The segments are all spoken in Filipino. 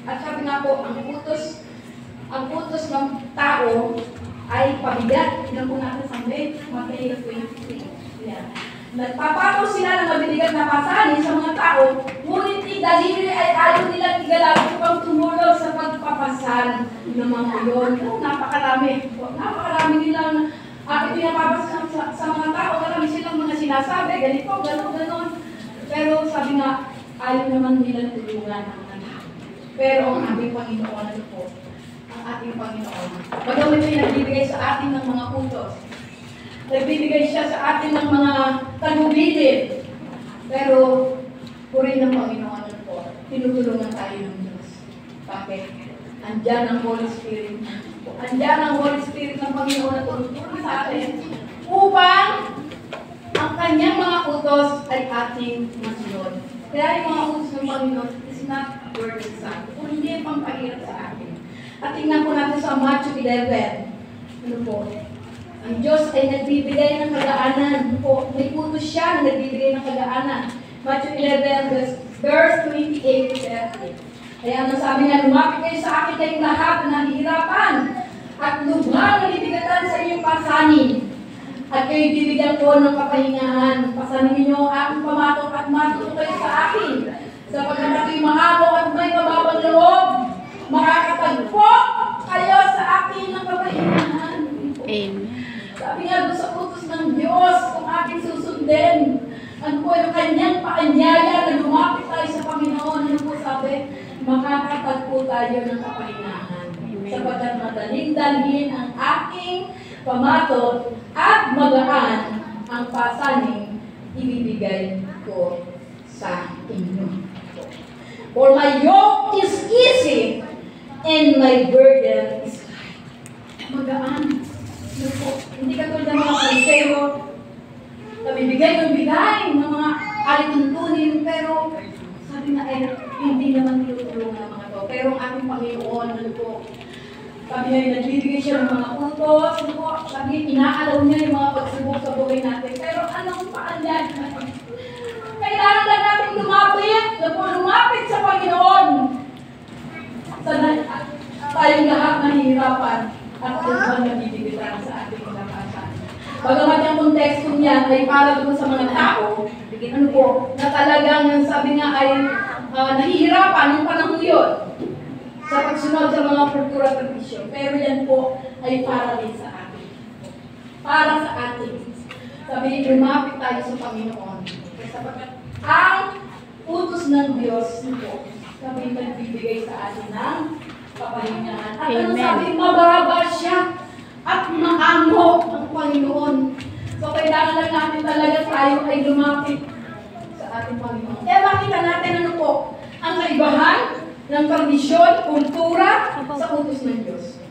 At sabi nga po, ang utos ng tao ay pabigat. Ilan po natin sa Mateo 23. Yeah. Nagpapataw sila ng mabibigat na pasanin sa mga tao, ngunit daliri ay ayaw nilang igalaw upang tumulong sa pagpapasan ng mga iyon. Napakarami. Napakarami nilang pinapapasa sa mga tao. Marami silang mga sinasabi, ganito, gano'n. Pero sabi nga, ayaw naman nilang tulungan ang anak. Pero ang ating Panginoon po, ang ating Panginoon, bagamat siya nagbibigay sa atin ng mga utos, nagbibigay siya sa atin ng mga tagubilin. Pero, puri ng Panginoon po, tinutulungan tayo ng Diyos. Bakit? Andiyan ang Holy Spirit. Andiyan ang Holy Spirit ng Panginoon na tumutulong sa atin upang ang kanyang mga utos ay ating masunod. Kaya yung mga utos ng Panginoon is not burden sa atin. Kung hindi pampahirap sa atin. At tingnan po natin sa Matthew 11. Ano po? Ang Diyos ay nagbibigay ng kagaanan. May utos siya na nagbibigay ng kagaanan. Matthew 11, verse 28. Kaya nasabi niya, lumapit kayo sa akin kayong lahat na nahihirapan at lubhang nalibigatan sa inyong pasanin. At kayo bibigyan ko ng kapahingahan. Pasanin ninyo ang aking pamatok at matuto kayo sa akin. Sapagkat ako'y mahabo at may mababang loob. Makakatagpo kayo sa akin ng kapahingahan. Amen. Sabi nga doon sa utos ng Diyos, kung ating susundin, ano po yung kanyang paanyaya na lumapit tayo sa Panginoon, ano po sabi, makakatagpo tayo ng kapahingahan. Sapagkat madaling dalhin ang aking pamatot at magaan ang pasaning ibibigay ko sa inyo. For my yoke is easy and my burden is light. Magaan. Hindi ka tulad ng mga pariseo, nabibigay ng bigay ng mga alituntunin, pero sabi na hindi naman tinutulungan ng mga to. Pero ang ating Panginoon, ano po, sabi niya, nagbibigay siya ng mga utos, ano po, sabi niya, inaalaw niya yung mga pagsubok sa buhay natin. Pero anong paanyan? Kailangan lang natin lumapit sa Panginoon. Tayong lahat nahihirapan at kung nabibigyan sa ating kalapasan. Bagamat yung konteksto niyan ay para doon sa mga tao, ano po, na talagang sabi nga ay nahihirapan ng panahon yun sa pagsunod sa mga kultura at tradisyon. Pero yan po ay para din sa atin. Para sa atin. Sabi niya, lumapit tayo sa Panginoon. Sapagkat ang utos ng Diyos po, sabi nagbibigay sa atin ng kapahingahan. At ano sabi, mababa siya at maamo ang Panginoon. So kailangan lang natin talaga tayo ay lumapit sa ating Panginoon. Kaya makita natin ano po, ang kaibahan ng tradisyon, kultura sa utos ng Diyos.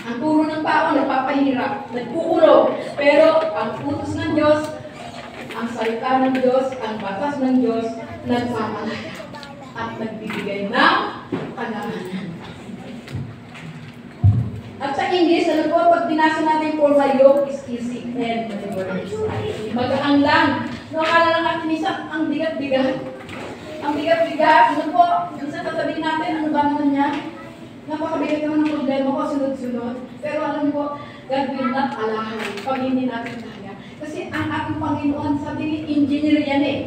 Ang turo ng tao nagpapahirap, nagkukulong. Pero ang utos ng Diyos, ang salita ng Diyos, ang batas ng Diyos, nagmamalaya at nagbibigay ng kagaanan. At sa English, ano po, pag binasa natin, for my yoke is easy and my burden is light. Magaang lang. Nakala lang natin minsan, ang bigat-bigat. Ang bigat-bigat, ano po, minsan sasabihin natin, ano ba naman yan? Napakabigat naman ng problema ko, sunod-sunod. Pero alam po, God will not allow pag hindi natin kaya. Kasi ang ating Panginoon, sabi ni engineer yan eh.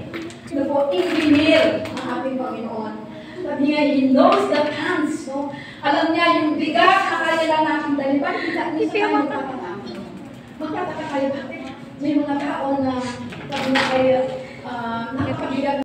Ano po, engineer ang ating Panginoon. Sabi niya, He knows the plans. No? Alam niya yung bigat na kaya lang natin dahil bakit hindi sa tayo magtataka. Magtataka kayo, bakit may mga tao na sabi na kayo, nakakabigat